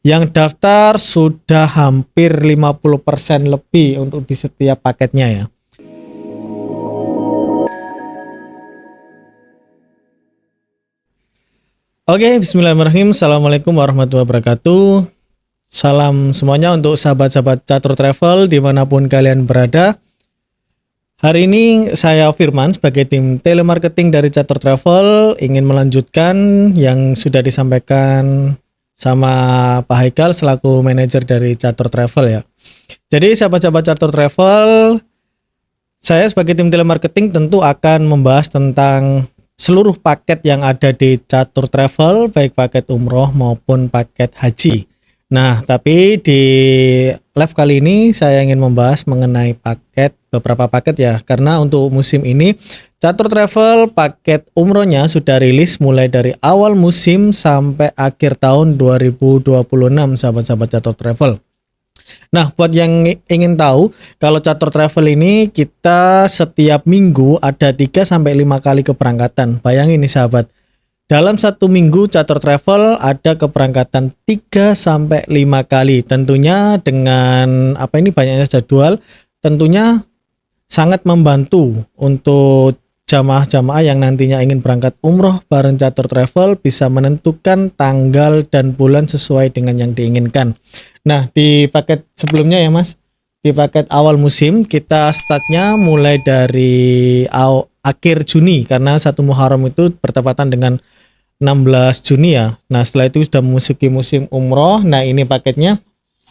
Yang daftar sudah hampir 50% lebih untuk di setiap paketnya ya. Oke, bismillahirrahmanirrahim. Assalamualaikum warahmatullahi wabarakatuh. Salam semuanya untuk sahabat-sahabat Catur Travel dimanapun kalian berada. Hari ini saya Firman sebagai tim telemarketing dari Catur Travel ingin melanjutkan yang sudah disampaikan sama Pak Haikal selaku manajer dari Catur Travel ya. Jadi sahabat-sahabat Catur Travel, saya sebagai tim telemarketing tentu akan membahas tentang seluruh paket yang ada di Catur Travel, baik paket umroh maupun paket haji. Nah, tapi di live kali ini saya ingin membahas mengenai beberapa paket ya, karena untuk musim ini Catur Travel paket umrohnya sudah rilis mulai dari awal musim sampai akhir tahun 2026 sahabat-sahabat Catur Travel. Nah, buat yang ingin tahu, kalau Catur Travel ini kita setiap minggu ada 3-5 kali keberangkatan. Bayangin nih sahabat, dalam satu minggu Catur Travel ada keberangkatan 3-5 kali. Tentunya dengan banyaknya jadwal, tentunya sangat membantu untuk jamaah-jamaah yang nantinya ingin berangkat umroh bareng Catur Travel bisa menentukan tanggal dan bulan sesuai dengan yang diinginkan. Nah, di paket sebelumnya ya Mas, di paket awal musim kita startnya mulai dari akhir Juni karena 1 Muharram itu bertepatan dengan 16 Juni ya. Nah, setelah itu sudah memasuki musim umroh. Nah, ini paketnya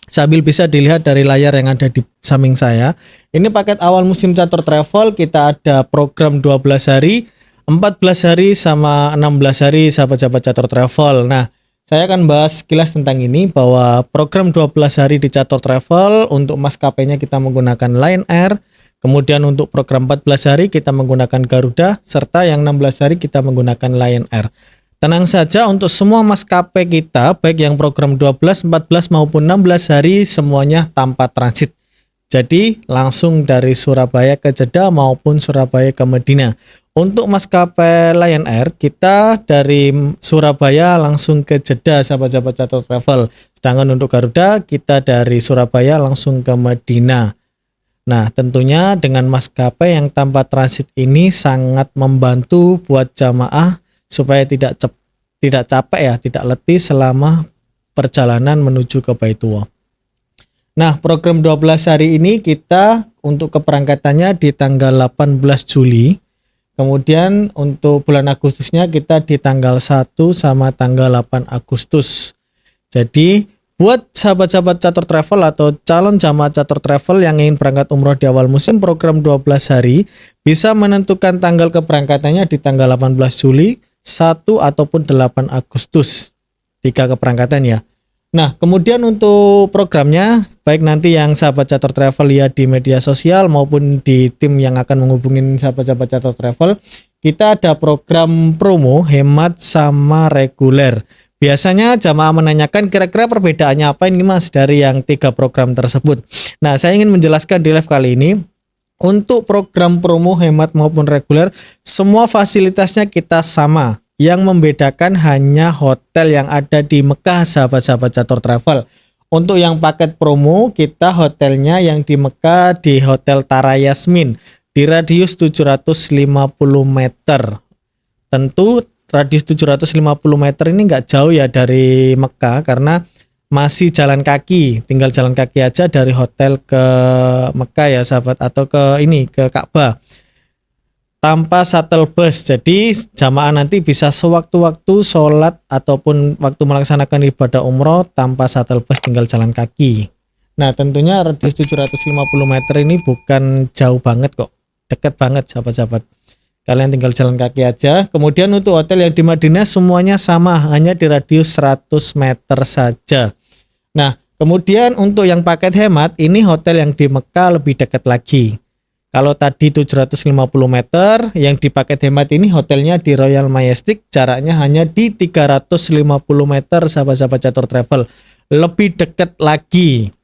sambil bisa dilihat dari layar yang ada di samping saya. Ini paket awal musim Catur Travel, kita ada program 12 hari, 14 hari sama 16 hari sahabat-sahabat Catur Travel. Nah, saya akan bahas sekilas tentang ini bahwa program 12 hari di Catur Travel untuk maskapainya kita menggunakan Lion Air. Kemudian untuk program 14 hari kita menggunakan Garuda, serta yang 16 hari kita menggunakan Lion Air. Tenang saja untuk semua maskapai kita, baik yang program 12, 14 maupun 16 hari semuanya tanpa transit. Jadi langsung dari Surabaya ke Jeddah maupun Surabaya ke Madinah. Untuk maskapai Lion Air kita dari Surabaya langsung ke Jeddah sahabat-sahabat Catur Travel. Sedangkan untuk Garuda kita dari Surabaya langsung ke Madinah. Nah, tentunya dengan maskapai yang tanpa transit ini sangat membantu buat jamaah supaya tidak capek ya, tidak letih selama perjalanan menuju ke Baitullah. Nah, program 12 hari ini kita untuk keberangkatannya di tanggal 18 Juli. Kemudian untuk bulan Agustusnya kita di tanggal 1 sama tanggal 8 Agustus. Jadi buat sahabat-sahabat Catur Travel atau calon jamaah Catur Travel yang ingin berangkat umroh di awal musim program 12 hari bisa menentukan tanggal keberangkatannya di tanggal 18 Juli, 1 ataupun 8 Agustus. 3 keberangkatan ya. Nah, kemudian untuk programnya, baik nanti yang sahabat Catur Travel lihat di media sosial maupun di tim yang akan menghubungin sahabat-sahabat Catur Travel, kita ada program promo, hemat sama reguler. Biasanya jamaah menanyakan kira-kira perbedaannya apa ini Mas dari yang 3 program tersebut. Nah, saya ingin menjelaskan di live kali ini. Untuk program promo hemat maupun reguler, semua fasilitasnya kita sama. Yang membedakan hanya hotel yang ada di Mekah sahabat-sahabat Catur Travel. Untuk yang paket promo, kita hotelnya yang di Mekah di Hotel Tara Yasmin di radius 750 meter. Tentu radius 750 meter ini nggak jauh ya dari Mekah karena masih jalan kaki, tinggal jalan kaki aja dari hotel ke Mekah ya sahabat, atau ke Ka'bah tanpa shuttle bus. Jadi jamaah nanti bisa sewaktu-waktu sholat ataupun waktu melaksanakan ibadah umroh tanpa shuttle bus, tinggal jalan kaki. Nah, tentunya radius 750 meter ini bukan jauh banget kok, deket banget sahabat-sahabat. Kalian tinggal jalan kaki aja. Kemudian untuk hotel yang di Madinah semuanya sama, hanya di radius 100 meter saja. Nah, kemudian untuk yang paket hemat, ini hotel yang di Mekah lebih dekat lagi. Kalau tadi 750 meter, yang di paket hemat ini hotelnya di Royal Majestic, jaraknya hanya di 350 meter sahabat-sahabat Catur Travel. Lebih dekat lagi.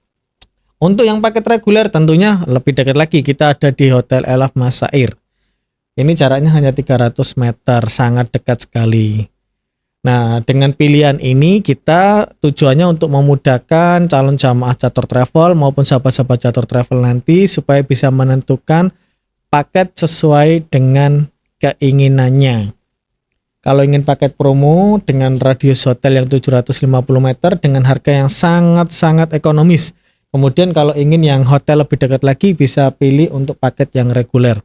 Untuk yang paket reguler tentunya lebih dekat lagi, kita ada di Hotel Elaf Masair. Ini jaraknya hanya 300 meter, sangat dekat sekali. Nah, dengan pilihan ini kita tujuannya untuk memudahkan calon jamaah Catur Travel maupun sahabat-sahabat Catur Travel nanti supaya bisa menentukan paket sesuai dengan keinginannya. Kalau ingin paket promo dengan radius hotel yang 750 meter dengan harga yang sangat-sangat ekonomis. Kemudian kalau ingin yang hotel lebih dekat lagi bisa pilih untuk paket yang reguler.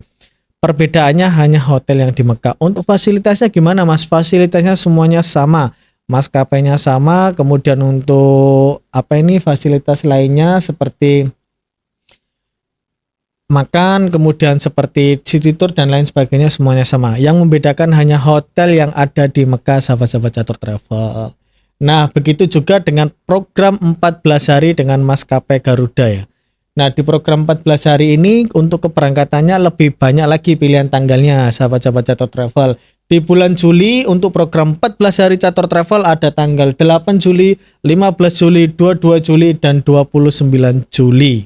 Perbedaannya hanya hotel yang di Mekah. Untuk fasilitasnya gimana Mas? Fasilitasnya semuanya sama. Maskapainya sama, kemudian untuk fasilitas lainnya seperti makan, kemudian seperti city tour dan lain sebagainya semuanya sama. Yang membedakan hanya hotel yang ada di Mekah, sahabat-sahabat Catur Travel. Nah, begitu juga dengan program 14 hari dengan maskapai Garuda ya. Nah, di program 14 hari ini untuk keberangkatannya lebih banyak lagi pilihan tanggalnya, sahabat-sahabat Catur Travel. Di bulan Juli untuk program 14 hari Catur Travel ada tanggal 8 Juli, 15 Juli, 22 Juli, dan 29 Juli.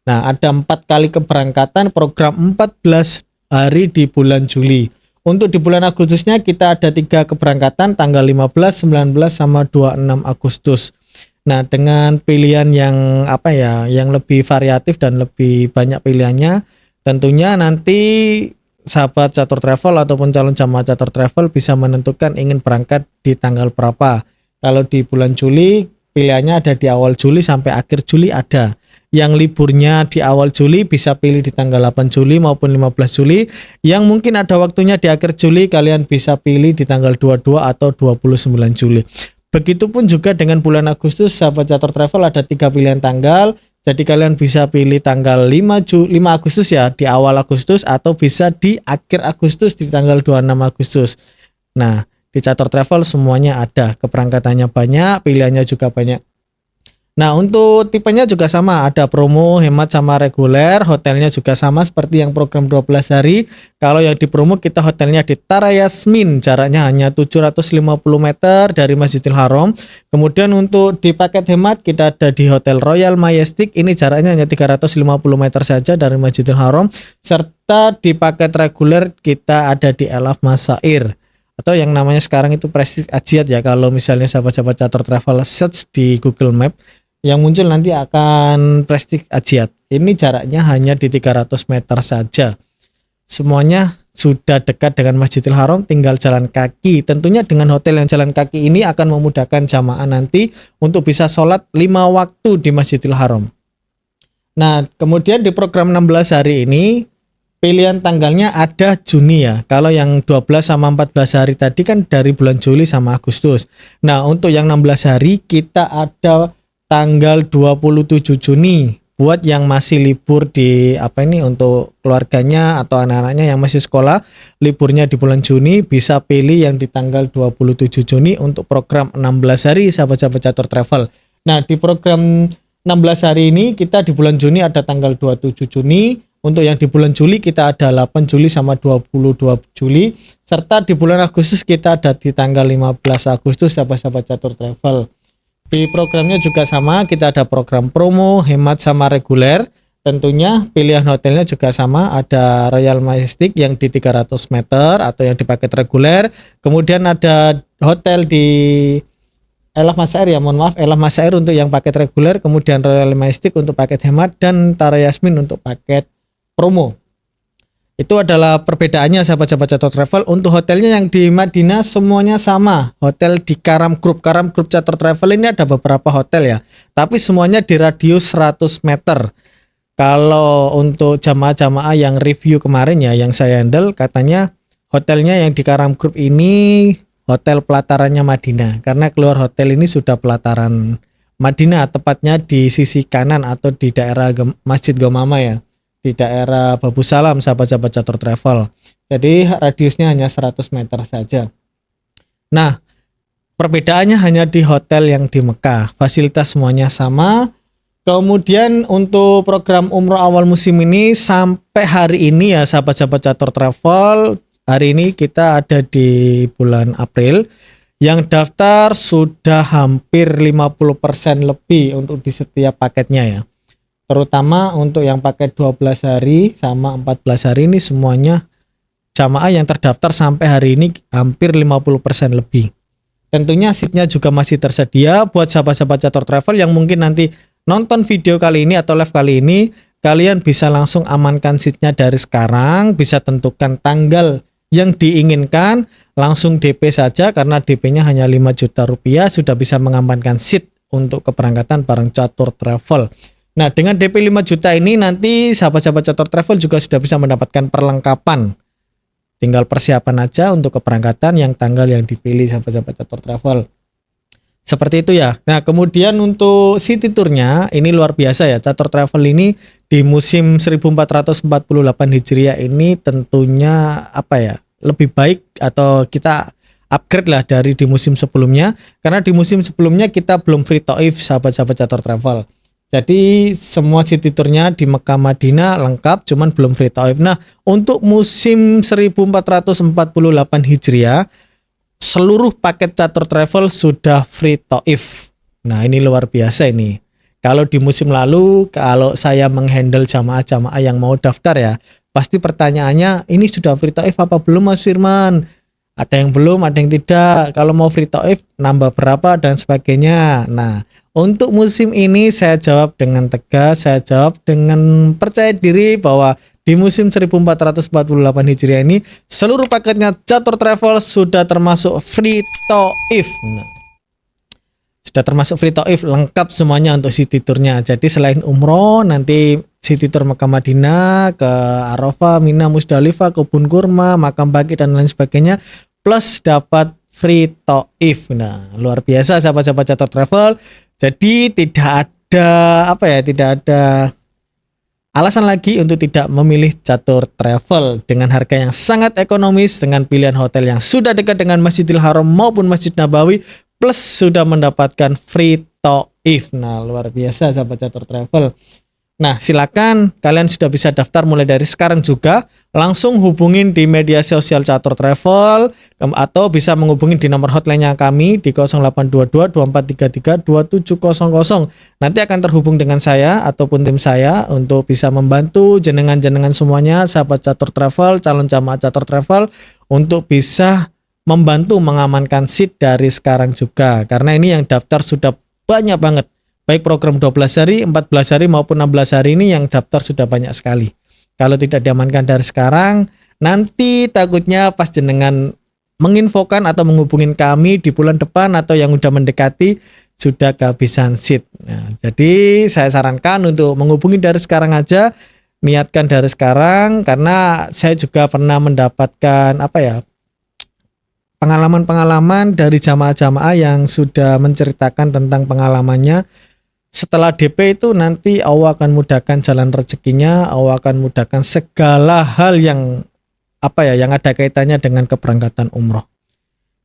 Nah, ada 4 kali keberangkatan program 14 hari di bulan Juli. Untuk di bulan Agustusnya kita ada 3 keberangkatan tanggal 15, 19, sama 26 Agustus. Nah, dengan pilihan yang yang lebih variatif dan lebih banyak pilihannya, tentunya nanti sahabat Catur Travel ataupun calon jamaah Catur Travel bisa menentukan ingin berangkat di tanggal berapa. Kalau di bulan Juli pilihannya ada di awal Juli sampai akhir Juli ada. Yang liburnya di awal Juli bisa pilih di tanggal 8 Juli maupun 15 Juli. Yang mungkin ada waktunya di akhir Juli kalian bisa pilih di tanggal 22 atau 29 Juli. Begitupun juga dengan bulan Agustus, sahabat Catur Travel ada 3 pilihan tanggal. Jadi kalian bisa pilih tanggal 5 Agustus ya, di awal Agustus, atau bisa di akhir Agustus di tanggal 26 Agustus. Nah, di Catur Travel semuanya ada, keberangkatannya banyak, pilihannya juga banyak. Nah, untuk tipenya juga sama, ada promo, hemat, sama reguler. Hotelnya juga sama seperti yang program 12 hari. Kalau yang di promo kita hotelnya di Tara Yasmin, jaraknya hanya 750 meter dari Masjidil Haram. Kemudian untuk di paket hemat kita ada di Hotel Royal Majestic, ini jaraknya hanya 350 meter saja dari Masjidil Haram. Serta di paket reguler kita ada di Elaf Masair, atau yang namanya sekarang itu Prestige Ajiat ya. Kalau misalnya sahabat-sahabat Catur Travel search di Google Map, yang muncul nanti akan Prestige Ajiat. Ini jaraknya hanya di 300 meter saja. Semuanya sudah dekat dengan Masjidil Haram, tinggal jalan kaki. Tentunya dengan hotel yang jalan kaki ini akan memudahkan jamaah nanti untuk bisa sholat 5 waktu di Masjidil Haram. Nah, kemudian di program 16 hari ini pilihan tanggalnya ada Juni ya. Kalau yang 12 sama 14 hari tadi kan dari bulan Juli sama Agustus. Nah, untuk yang 16 hari kita ada tanggal 27 Juni buat yang masih libur di untuk keluarganya atau anak-anaknya yang masih sekolah, liburnya di bulan Juni bisa pilih yang di tanggal 27 Juni untuk program 16 hari sahabat-sahabat Catur Travel. Nah, di program 16 hari ini kita di bulan Juni ada tanggal 27 Juni, untuk yang di bulan Juli kita ada 8 Juli sama 22 Juli, serta di bulan Agustus kita ada di tanggal 15 Agustus sahabat-sahabat Catur Travel. Di programnya juga sama, kita ada program promo, hemat, sama reguler. Tentunya pilihan hotelnya juga sama, ada Royal Majestic yang di 300 meter atau yang di paket reguler. Kemudian ada hotel di Elaf Masair ya, mohon maaf, Elaf Masair untuk yang paket reguler, kemudian Royal Majestic untuk paket hemat, dan Tara Yasmin untuk paket promo. Itu adalah perbedaannya sahabat-sahabat Catur Travel. Untuk hotelnya yang di Madinah semuanya sama. Hotel di Karam Group Catur Travel ini ada beberapa hotel ya, tapi semuanya di radius 100 meter. Kalau untuk jamaah-jamaah yang review kemarin ya, yang saya handle, katanya hotelnya yang di Karam Group ini hotel pelatarannya Madinah, karena keluar hotel ini sudah pelataran Madinah, tepatnya di sisi kanan atau di daerah Masjid Gomama ya, di daerah Babu Salam sahabat-sahabat Catur Travel. Jadi radiusnya hanya 100 meter saja. Nah, perbedaannya hanya di hotel yang di Mekah. Fasilitas semuanya sama. Kemudian untuk program umroh awal musim ini sampai hari ini ya sahabat-sahabat Catur Travel, hari ini kita ada di bulan April. Yang daftar sudah hampir 50% lebih untuk di setiap paketnya ya. Terutama untuk yang paket 12 hari sama 14 hari ini semuanya jamaah yang terdaftar sampai hari ini hampir 50% lebih. Tentunya seatnya juga masih tersedia buat sahabat-sahabat Catur Travel yang mungkin nanti nonton video kali ini atau live kali ini, kalian bisa langsung amankan seatnya dari sekarang, bisa tentukan tanggal yang diinginkan, langsung DP saja karena DP-nya hanya 5 juta rupiah sudah bisa mengamankan seat untuk keberangkatan bareng Catur Travel. Nah, dengan DP 5 juta ini nanti sahabat-sahabat Catur Travel juga sudah bisa mendapatkan perlengkapan. Tinggal persiapan aja untuk keberangkatan yang tanggal yang dipilih sahabat-sahabat Catur Travel. Seperti itu ya. Nah, kemudian untuk city tournya ini luar biasa ya. Catur Travel ini di musim 1448 Hijriah ini tentunya lebih baik atau kita upgrade lah dari di musim sebelumnya. Karena di musim sebelumnya kita belum free taif sahabat-sahabat Catur Travel. Jadi semua city tournya di Mekah Madinah lengkap, cuman belum free taif. Nah, untuk musim 1448 Hijriah, seluruh paket Catur Travel sudah free taif. Nah, ini luar biasa ini. Kalau di musim lalu, kalau saya menghandle jamaah-jamaah yang mau daftar ya, pasti pertanyaannya, ini sudah free taif apa belum Mas Firman? Ada yang belum, ada yang tidak. Kalau mau free taif, nambah berapa dan sebagainya. Nah, untuk musim ini saya jawab dengan tegas, saya jawab dengan percaya diri bahwa di musim 1448 Hijriah ini seluruh paketnya Catur Travel sudah termasuk free taif. Nah, sudah termasuk free taif, lengkap semuanya untuk city tournya. Jadi selain umroh, nanti city tour Mekah Madinah, ke Arafah, Mina, Musdalifah, Kebun Kurma, Makam Baqi dan lain sebagainya, plus dapat free taif. Nah, luar biasa sahabat-sahabat Catur Travel. Jadi tidak ada alasan lagi untuk tidak memilih Catur Travel dengan harga yang sangat ekonomis, dengan pilihan hotel yang sudah dekat dengan Masjidil Haram maupun Masjid Nabawi, plus sudah mendapatkan free taif. Nah, luar biasa sahabat Catur Travel. Nah, silakan kalian sudah bisa daftar mulai dari sekarang juga. Langsung hubungin di media sosial Catur Travel atau bisa menghubungi di nomor hotline-nya kami di 0822 2433 2700. Nanti akan terhubung dengan saya ataupun tim saya untuk bisa membantu jenengan-jenengan semuanya sahabat Catur Travel, calon jamaah Catur Travel untuk bisa membantu mengamankan seat dari sekarang juga. Karena ini yang daftar sudah banyak banget. Baik program 12 hari, 14 hari maupun 16 hari ini yang daftar sudah banyak sekali. Kalau tidak diamankan dari sekarang, nanti takutnya pas jenengan menginfokan atau menghubungin kami di bulan depan atau yang udah mendekati sudah kehabisan seat. Nah, jadi saya sarankan untuk menghubungi dari sekarang aja, niatkan dari sekarang karena saya juga pernah mendapatkan pengalaman-pengalaman dari jamaah-jamaah yang sudah menceritakan tentang pengalamannya. Setelah DP itu nanti Allah akan mudahkan jalan rezekinya, Allah akan mudahkan segala hal yang yang ada kaitannya dengan keberangkatan umroh.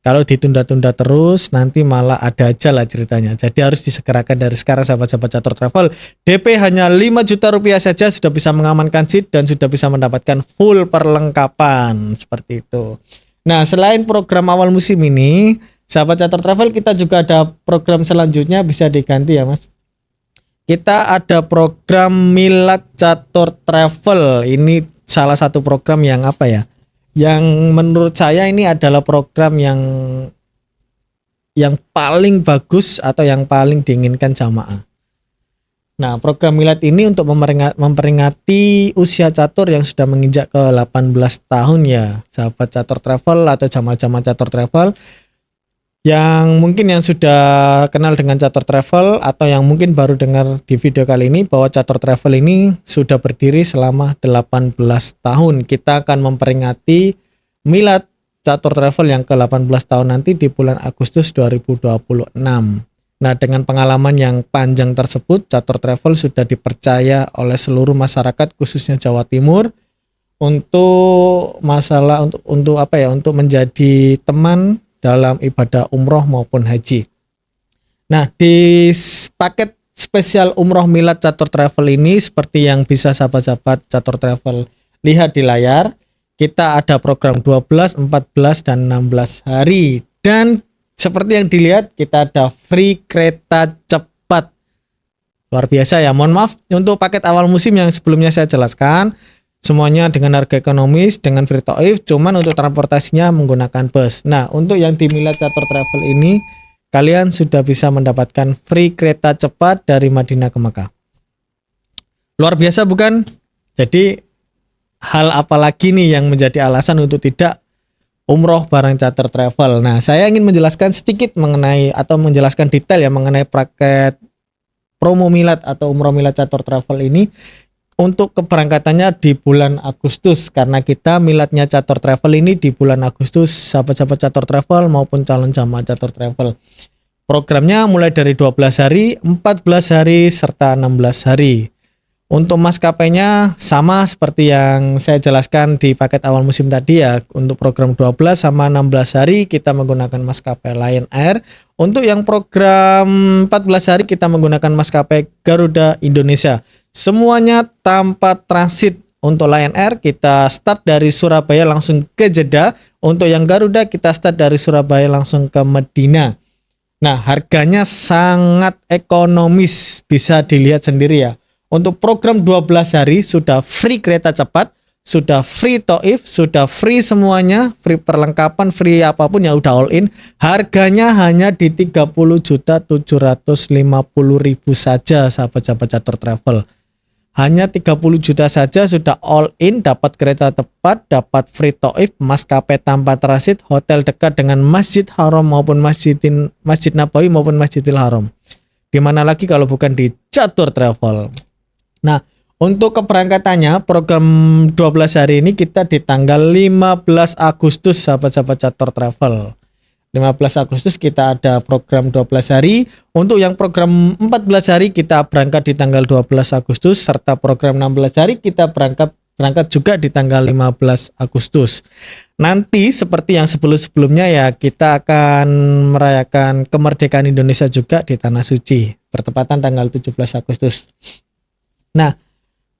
Kalau ditunda-tunda terus nanti malah ada aja lah ceritanya. Jadi harus disegerakan dari sekarang sahabat-sahabat Catur Travel. DP hanya 5 juta rupiah saja sudah bisa mengamankan seat dan sudah bisa mendapatkan full perlengkapan seperti itu. Nah, selain program awal musim ini, sahabat Catur Travel kita juga ada program selanjutnya, bisa diganti ya Mas. Kita ada program Milad Catur Travel. Ini salah satu program yang yang menurut saya ini adalah program yang paling bagus atau yang paling diinginkan jamaah. Nah, program Milad ini untuk memperingati usia catur yang sudah menginjak ke 18 tahun ya, sahabat Catur Travel atau jamaah-jamaah Catur Travel. Yang mungkin yang sudah kenal dengan Catur Travel atau yang mungkin baru dengar di video kali ini bahwa Catur Travel ini sudah berdiri selama 18 tahun. Kita akan memperingati Milad Catur Travel yang ke-18 tahun nanti di bulan Agustus 2026. Nah, dengan pengalaman yang panjang tersebut, Catur Travel sudah dipercaya oleh seluruh masyarakat khususnya Jawa Timur untuk untuk menjadi teman dalam ibadah umroh maupun haji. Nah, di paket spesial umroh Milad Catur Travel ini seperti yang bisa sahabat-sahabat Catur Travel lihat di layar, kita ada program 12, 14 dan 16 hari dan seperti yang dilihat kita ada free kereta cepat. Luar biasa ya. Mohon maaf untuk paket awal musim yang sebelumnya saya jelaskan. Semuanya dengan harga ekonomis, dengan free toif, cuman untuk transportasinya menggunakan bus. Nah, untuk yang di Milad Catur Travel ini, kalian sudah bisa mendapatkan free kereta cepat dari Madinah ke Mekah. Luar biasa bukan? Jadi, hal apa lagi nih yang menjadi alasan untuk tidak umroh bareng Catur Travel? Nah, saya ingin menjelaskan sedikit mengenai atau menjelaskan detail ya mengenai paket promo Milad atau umroh Milad Catur Travel ini. Untuk keberangkatannya di bulan Agustus, karena kita miladnya Catur Travel ini di bulan Agustus, sahabat-sahabat Catur Travel maupun calon jamaah Catur Travel. Programnya mulai dari 12 hari, 14 hari, serta 16 hari. Untuk maskapainya sama seperti yang saya jelaskan di paket awal musim tadi ya. Untuk program 12 sama 16 hari kita menggunakan maskapai Lion Air. Untuk yang program 14 hari kita menggunakan maskapai Garuda Indonesia. Semuanya tanpa transit. Untuk Lion Air kita start dari Surabaya langsung ke Jeddah. Untuk yang Garuda kita start dari Surabaya langsung ke Medina. Nah, harganya sangat ekonomis, bisa dilihat sendiri ya. Untuk program 12 hari sudah free kereta cepat, sudah free toif, sudah free semuanya, free perlengkapan, free apapun ya udah all in. Harganya hanya di 30.750.000 saja sahabat-sahabat Catur Travel. Hanya 30 juta saja sudah all in, dapat kereta cepat, dapat free toif, maskapai tanpa transit, hotel dekat dengan Masjid Haram maupun Masjid Nabawi maupun Masjidil Haram. Gimana lagi kalau bukan di Catur Travel? Nah, untuk keberangkatannya program 12 hari ini kita di tanggal 15 Agustus sahabat-sahabat Catur Travel. 15 Agustus kita ada program 12 hari. Untuk yang program 14 hari kita berangkat di tanggal 12 Agustus, serta program 16 hari kita berangkat juga di tanggal 15 Agustus. Nanti seperti yang sebelum-sebelumnya ya, kita akan merayakan kemerdekaan Indonesia juga di Tanah Suci, bertepatan tanggal 17 Agustus. Nah,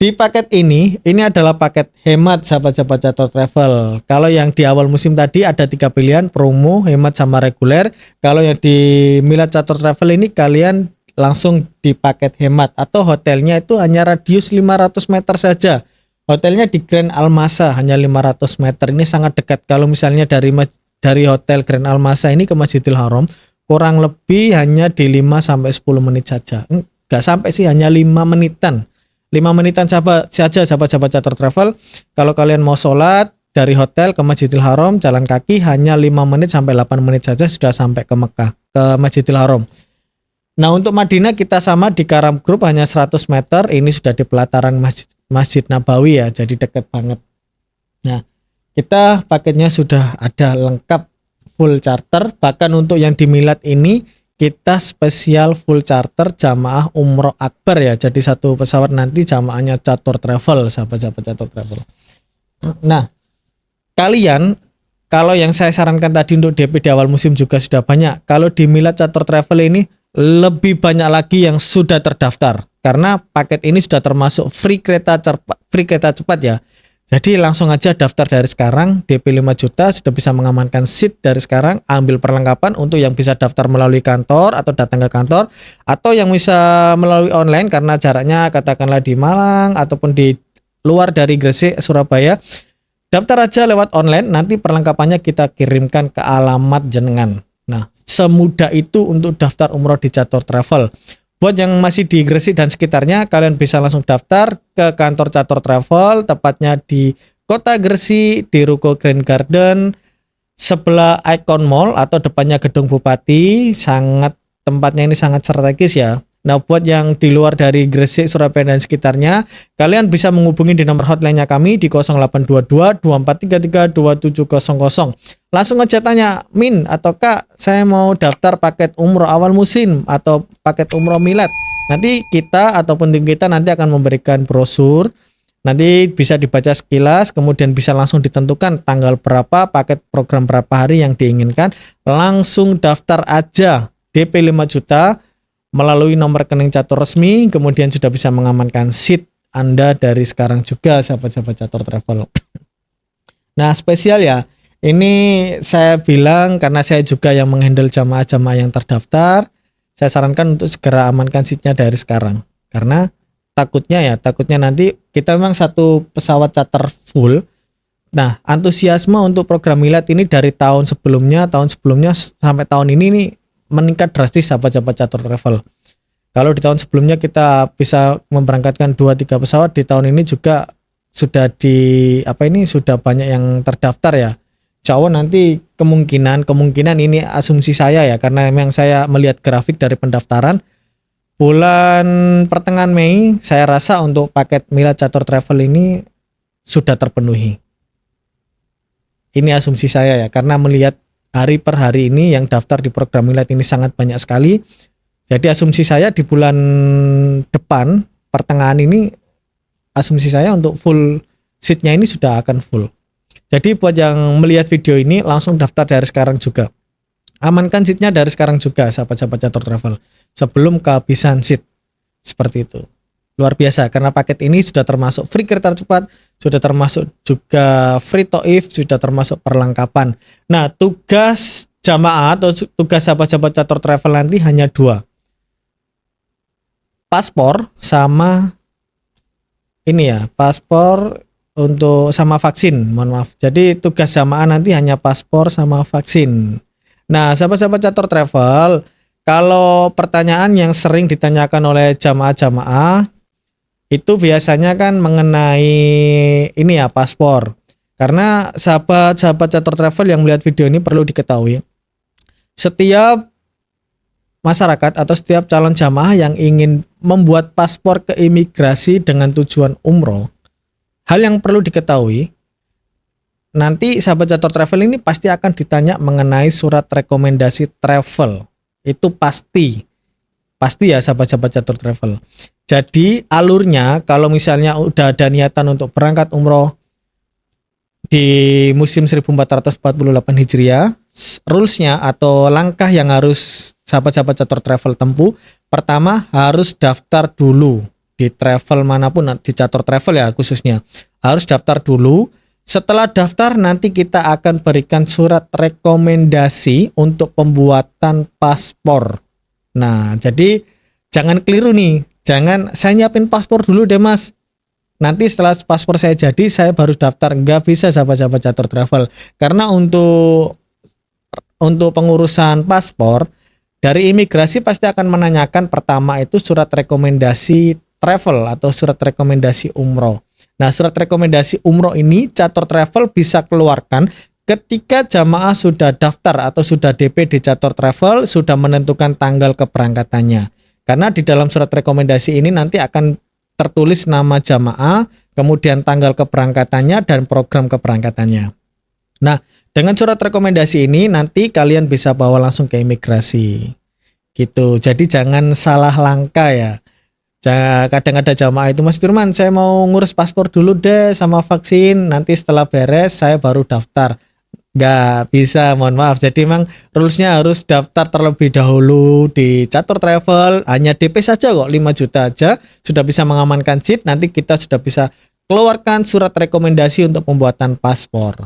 di paket ini adalah paket hemat sahabat-sahabat Catur Travel. Kalau yang di awal musim tadi ada 3 pilihan, promo, hemat, sama reguler. Kalau yang di Milad Catur Travel ini kalian langsung di paket hemat, atau hotelnya itu hanya radius 500 meter saja. Hotelnya di Grand Almasa hanya 500 meter. Ini sangat dekat. Kalau misalnya dari hotel Grand Almasa ini ke Masjidil Haram kurang lebih hanya di 5-10 menit saja. Enggak sampai sih, hanya 5 menitan. 5 menitan saja sahabat-sahabat Catur Travel. Kalau kalian mau sholat dari hotel ke Masjidil Haram jalan kaki hanya 5 menit sampai 8 menit saja sudah sampai ke Mekah, ke Masjidil Haram. Nah, untuk Madinah kita sama di Karam Group hanya 100 meter. Ini sudah di pelataran Masjid Nabawi ya, jadi dekat banget. Nah, kita paketnya sudah ada lengkap full charter. Bahkan untuk yang di Milad ini kita spesial full charter jamaah umroh akbar ya. Jadi satu pesawat nanti jamaahnya Catur Travel, sahabat-sahabat Catur Travel. Nah, kalian kalau yang saya sarankan tadi untuk DP di awal musim juga sudah banyak. Kalau di Milad Catur Travel ini lebih banyak lagi yang sudah terdaftar. Karena paket ini sudah termasuk free kereta cepat ya. Jadi langsung aja daftar dari sekarang, DP 5 juta sudah bisa mengamankan seat dari sekarang, ambil perlengkapan. Untuk yang bisa daftar melalui kantor atau datang ke kantor, atau yang bisa melalui online karena jaraknya katakanlah di Malang ataupun di luar dari Gresik, Surabaya, daftar aja lewat online, nanti perlengkapannya kita kirimkan ke alamat jenengan. Nah, semudah itu untuk daftar umroh di Catur Travel. Buat yang masih di Gresik dan sekitarnya, kalian bisa langsung daftar ke kantor Catur Travel, tepatnya di Kota Gresik, di Ruko Grand Garden, sebelah Icon Mall atau depannya Gedung Bupati. Tempatnya ini sangat strategis ya. Nah, buat yang di luar dari Gresik, Surabaya dan sekitarnya, kalian bisa menghubungi di nomor hotline-nya kami di 0822 2433 2700. Langsung aja tanya, Min atau Kak, saya mau daftar paket umroh awal musim atau paket umroh Milad. Nanti kita ataupun tim kita nanti akan memberikan brosur. Nanti bisa dibaca sekilas, kemudian bisa langsung ditentukan tanggal berapa, paket program berapa hari yang diinginkan. Langsung daftar aja DP 5 juta melalui nomor rekening Catur resmi, kemudian sudah bisa mengamankan seat Anda dari sekarang juga sahabat-sahabat Catur Travel. Nah, spesial ya, ini saya bilang karena saya juga yang menghandle jamaah-jamaah yang terdaftar, saya sarankan untuk segera amankan seatnya dari sekarang. Karena takutnya nanti kita memang satu pesawat charter full. Nah, antusiasme untuk program Milad ini dari tahun sebelumnya sampai tahun ini nih meningkat drastis sahabat-sahabat Catur Travel. Kalau di tahun sebelumnya kita bisa memberangkatkan 2-3 pesawat, di tahun ini juga sudah sudah banyak yang terdaftar ya. Insya nanti kemungkinan ini asumsi saya ya, karena memang saya melihat grafik dari pendaftaran bulan pertengahan Mei, saya rasa untuk paket Milad Catur Travel ini sudah terpenuhi. Ini asumsi saya ya, karena melihat hari per hari ini yang daftar di program Milad ini sangat banyak sekali. Jadi asumsi saya di bulan depan pertengahan ini, asumsi saya untuk full seatnya ini sudah akan full. Jadi buat yang melihat video ini langsung daftar dari sekarang juga. Amankan seatnya dari sekarang juga sahabat-sahabat Catur Travel sebelum kehabisan seat. Seperti itu. Luar biasa karena paket ini sudah termasuk free kereta cepat, sudah termasuk juga free toif, sudah termasuk perlengkapan. Nah, tugas jamaah atau tugas sahabat-sahabat Catur Travel nanti hanya 2. Paspor sama paspor untuk sama vaksin, mohon maaf. Jadi tugas jamaah nanti hanya paspor sama vaksin. Nah, sahabat-sahabat Catur Travel, kalau pertanyaan yang sering ditanyakan oleh jamaah-jamaah itu biasanya kan mengenai paspor. Karena sahabat-sahabat Catur Travel yang melihat video ini perlu diketahui, setiap masyarakat atau setiap calon jamaah yang ingin membuat paspor ke imigrasi dengan tujuan umroh, hal yang perlu diketahui, nanti sahabat Catur Travel ini pasti akan ditanya mengenai surat rekomendasi travel. Itu pasti ya sahabat-sahabat Catur Travel. Jadi alurnya kalau misalnya udah ada niatan untuk berangkat umroh di musim 1448 Hijriah, rulesnya atau langkah yang harus sahabat-sahabat Catur Travel tempuh, pertama harus daftar dulu di travel manapun, di Catur Travel ya khususnya, harus daftar dulu. Setelah daftar nanti kita akan berikan surat rekomendasi untuk pembuatan paspor. Nah, jadi jangan keliru nih, jangan saya nyiapin paspor dulu deh mas, nanti setelah paspor saya jadi saya baru daftar. Nggak bisa sahabat-sahabat Catur Travel, karena untuk pengurusan paspor dari imigrasi pasti akan menanyakan pertama itu surat rekomendasi travel atau surat rekomendasi umroh. Nah, surat rekomendasi umroh ini Catur Travel bisa keluarkan ketika jamaah sudah daftar atau sudah DP di Catur Travel, sudah menentukan tanggal keberangkatannya. Karena di dalam surat rekomendasi ini nanti akan tertulis nama jamaah, kemudian tanggal keberangkatannya dan program keberangkatannya. Nah, dengan surat rekomendasi ini nanti kalian bisa bawa langsung ke imigrasi. Gitu. Jadi jangan salah langkah ya. Kadang ada jamaah itu, Mas Firman, saya mau ngurus paspor dulu deh sama vaksin, nanti setelah beres saya baru daftar. Nggak bisa, mohon maaf. Jadi memang rulesnya harus daftar terlebih dahulu di Catur Travel, hanya DP saja kok, 5 juta aja sudah bisa mengamankan seat. Nanti kita sudah bisa keluarkan surat rekomendasi untuk pembuatan paspor.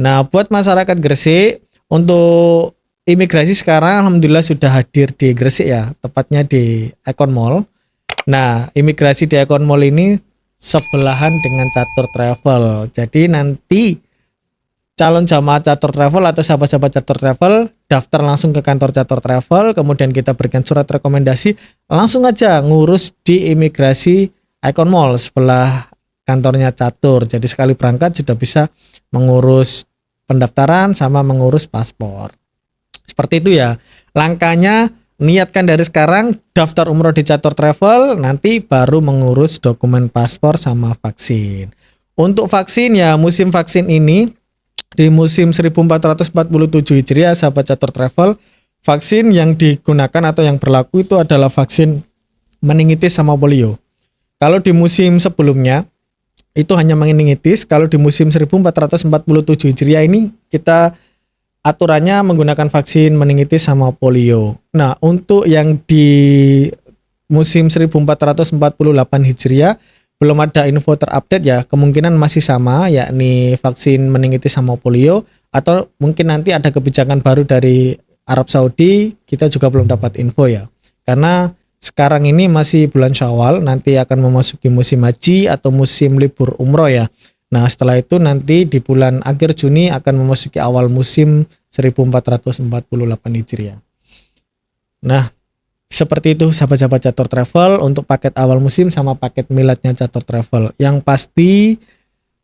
Nah, buat masyarakat Gresik, untuk imigrasi sekarang alhamdulillah sudah hadir di Gresik ya, tepatnya di Icon Mall. Nah, imigrasi di Icon Mall ini sebelahan dengan Catur Travel. Jadi nanti calon jamaah Catur Travel atau sahabat-sahabat Catur Travel daftar langsung ke kantor Catur Travel, kemudian kita berikan surat rekomendasi, langsung aja ngurus di imigrasi Icon Mall sebelah kantornya Catur. Jadi sekali berangkat sudah bisa mengurus pendaftaran sama mengurus paspor. Seperti itu ya. Langkahnya niatkan dari sekarang daftar umroh di Catur Travel, nanti baru mengurus dokumen paspor sama vaksin. Untuk vaksin ya, musim vaksin ini di musim 1447 Hijriah sahabat Catur Travel, vaksin yang digunakan atau yang berlaku itu adalah vaksin meningitis sama polio. Kalau di musim sebelumnya itu hanya meningitis, kalau di musim 1447 Hijriah ini kita aturannya menggunakan vaksin meningitis sama polio. Nah, untuk yang di musim 1448 Hijriah belum ada info terupdate ya, kemungkinan masih sama, yakni vaksin meningitis sama polio, atau mungkin nanti ada kebijakan baru dari Arab Saudi, kita juga belum dapat info ya. Karena sekarang ini masih bulan Syawal, nanti akan memasuki musim haji atau musim libur umroh ya. Nah, setelah itu nanti di bulan akhir Juni akan memasuki awal musim 1448 Hijriah. Nah, seperti itu sahabat-sahabat Catur Travel untuk paket awal musim sama paket miladnya Catur Travel. Yang pasti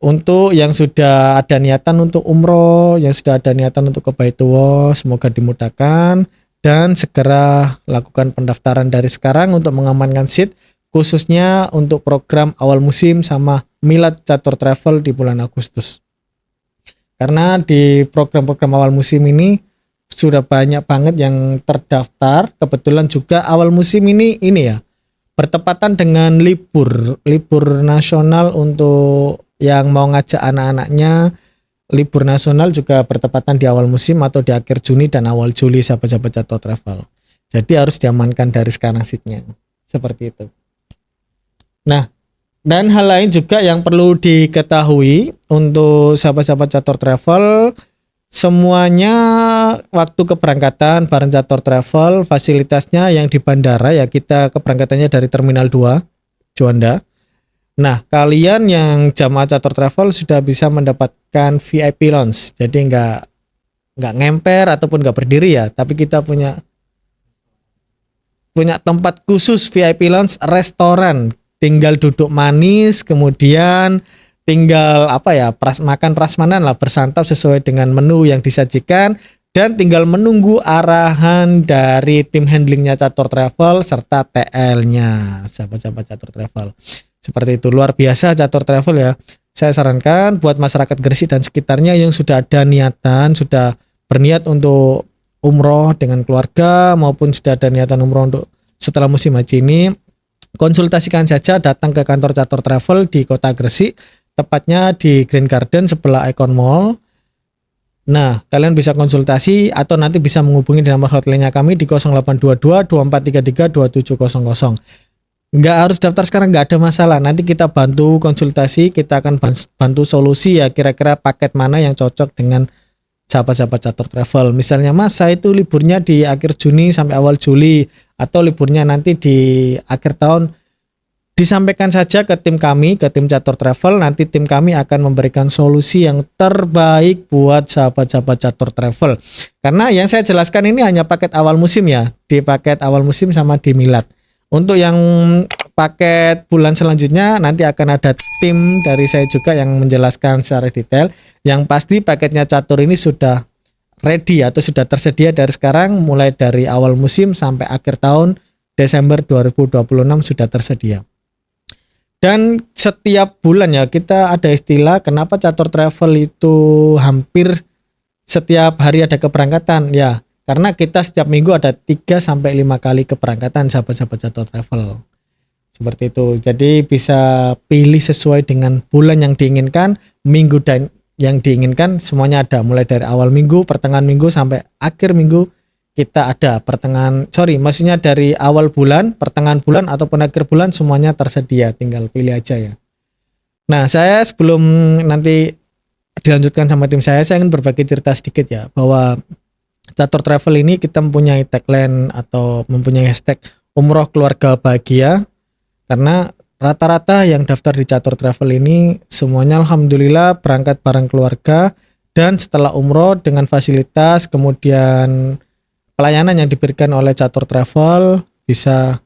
untuk yang sudah ada niatan untuk umroh, yang sudah ada niatan untuk ke Baitullah, semoga dimudahkan dan segera lakukan pendaftaran dari sekarang untuk mengamankan seat, khususnya untuk program awal musim sama milad Catur Travel di bulan Agustus. Karena di program-program awal musim ini sudah banyak banget yang terdaftar. Kebetulan juga awal musim ini ya bertepatan dengan libur nasional untuk yang mau ngajak anak-anaknya. Libur nasional juga bertepatan di awal musim atau di akhir Juni dan awal Juli sahabat-sahabat Catur Travel. Jadi harus diamankan dari sekarang seatnya. Seperti itu. Nah, dan hal lain juga yang perlu diketahui untuk sahabat-sahabat Catur Travel, semuanya waktu keberangkatan bareng Catur Travel, fasilitasnya yang di bandara ya, kita keberangkatannya dari Terminal 2 Juanda. Nah, kalian yang jamaah Catur Travel sudah bisa mendapatkan VIP lounge. Jadi nggak ngemper ataupun nggak berdiri ya, tapi kita punya tempat khusus VIP lounge, restoran. Tinggal duduk manis, kemudian tinggal makan prasmanan lah, bersantap sesuai dengan menu yang disajikan, dan tinggal menunggu arahan dari tim handlingnya Catur Travel serta TL-nya, sahabat-sahabat Catur Travel. Seperti itu, luar biasa Catur Travel ya. Saya sarankan buat masyarakat Gresik dan sekitarnya yang sudah ada niatan, sudah berniat untuk umroh dengan keluarga maupun sudah ada niatan umroh untuk setelah musim haji ini, konsultasikan saja, datang ke kantor Catur Travel di Kota Gresik, tepatnya di Green Garden sebelah Icon Mall. Nah, kalian bisa konsultasi atau nanti bisa menghubungi di nomor hotline-nya kami di 0822 2433 2700. Nggak harus daftar sekarang, nggak ada masalah. Nanti kita bantu konsultasi, kita akan bantu solusi ya, kira-kira paket mana yang cocok dengan sahabat-sahabat Catur Travel. Misalnya Mas, saya itu liburnya di akhir Juni sampai awal Juli, atau liburnya nanti di akhir tahun, disampaikan saja ke tim kami, ke tim Catur Travel. Nanti tim kami akan memberikan solusi yang terbaik buat sahabat-sahabat Catur Travel. Karena yang saya jelaskan ini hanya paket awal musim ya, di paket awal musim sama di milad. Untuk yang paket bulan selanjutnya nanti akan ada tim dari saya juga yang menjelaskan secara detail. Yang pasti paketnya Catur ini sudah ready atau sudah tersedia dari sekarang, mulai dari awal musim sampai akhir tahun Desember 2026 sudah tersedia. Dan setiap bulan ya kita ada istilah kenapa Catur Travel itu hampir setiap hari ada keberangkatan ya, karena kita setiap minggu ada 3-5 kali keberangkatan sahabat-sahabat Catur Travel. Seperti itu. Jadi bisa pilih sesuai dengan bulan yang diinginkan, minggu dan yang diinginkan semuanya ada, mulai dari awal minggu, pertengahan minggu sampai akhir minggu kita ada. Maksudnya dari awal bulan, pertengahan bulan ataupun akhir bulan semuanya tersedia, tinggal pilih aja ya. Nah, saya sebelum nanti dilanjutkan sama tim saya ingin berbagi cerita sedikit ya, bahwa Catur Travel ini kita mempunyai tagline atau mempunyai hashtag umroh keluarga bahagia, karena rata-rata yang daftar di Catur Travel ini semuanya alhamdulillah berangkat bareng keluarga, dan setelah umroh dengan fasilitas kemudian pelayanan yang diberikan oleh Catur Travel bisa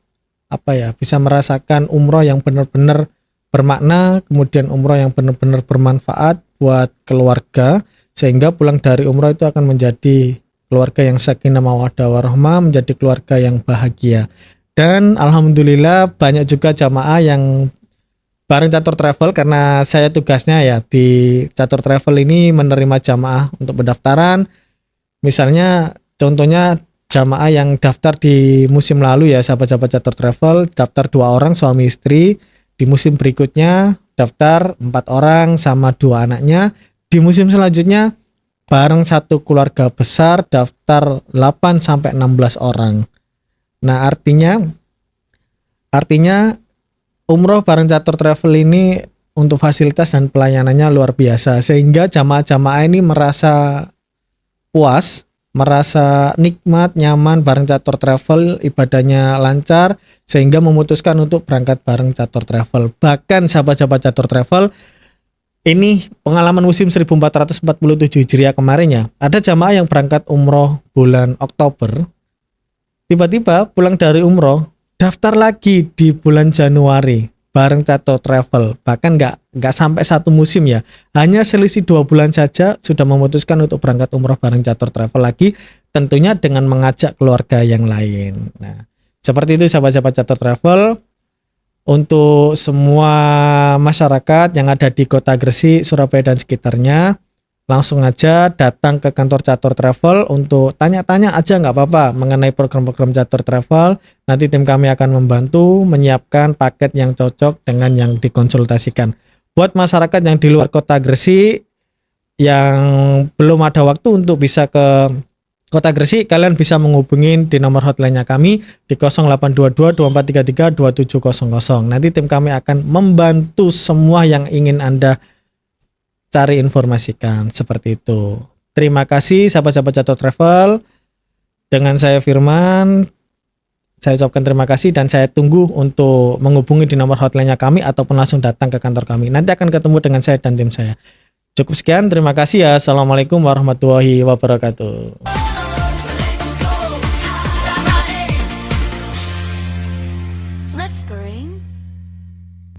merasakan umroh yang benar-benar bermakna, kemudian umroh yang benar-benar bermanfaat buat keluarga, sehingga pulang dari umroh itu akan menjadi keluarga yang sakinah mawaddah warahmah, menjadi keluarga yang bahagia. Dan alhamdulillah banyak juga jamaah yang bareng Catur Travel, karena saya tugasnya ya di Catur Travel ini menerima jamaah untuk pendaftaran. Misalnya contohnya jamaah yang daftar di musim lalu ya sahabat-sahabat Catur Travel, daftar 2 orang suami istri. Di musim berikutnya daftar 4 orang sama 2 anaknya. Di musim selanjutnya bareng satu keluarga besar daftar 8-16 orang. Nah, artinya umroh bareng Catur Travel ini untuk fasilitas dan pelayanannya luar biasa, sehingga jamaah-jamaah ini merasa puas merasa nikmat, nyaman bareng Catur Travel, ibadahnya lancar, sehingga memutuskan untuk berangkat bareng Catur Travel. Bahkan sahabat-sahabat Catur Travel, ini pengalaman musim 1447 Hijriah kemarin ya, ada jamaah yang berangkat umroh bulan Oktober, tiba-tiba pulang dari umroh, daftar lagi di bulan Januari bareng Catur Travel. Bahkan nggak sampai satu musim ya, hanya selisih 2 bulan saja sudah memutuskan untuk berangkat umroh bareng Catur Travel lagi, tentunya dengan mengajak keluarga yang lain. Nah, seperti itu sahabat-sahabat Catur Travel. Untuk semua masyarakat yang ada di Kota Gresik, Surabaya dan sekitarnya, langsung aja datang ke kantor Catur Travel untuk tanya-tanya aja, nggak apa-apa mengenai program-program Catur Travel. Nanti tim kami akan membantu menyiapkan paket yang cocok dengan yang dikonsultasikan. Buat masyarakat yang di luar Kota Gresik yang belum ada waktu untuk bisa ke Kota Gresik, kalian bisa menghubungi di nomor hotline-nya kami di 0822 2433 2700. Nanti tim kami akan membantu semua yang ingin Anda cari informasikan, seperti itu. Terima kasih sahabat-sahabat Catur Travel. Dengan saya Firman, saya ucapkan terima kasih dan saya tunggu untuk menghubungi di nomor hotline-nya kami ataupun langsung datang ke kantor kami. Nanti akan ketemu dengan saya dan tim saya. Cukup sekian, terima kasih ya. Assalamualaikum warahmatullahi wabarakatuh.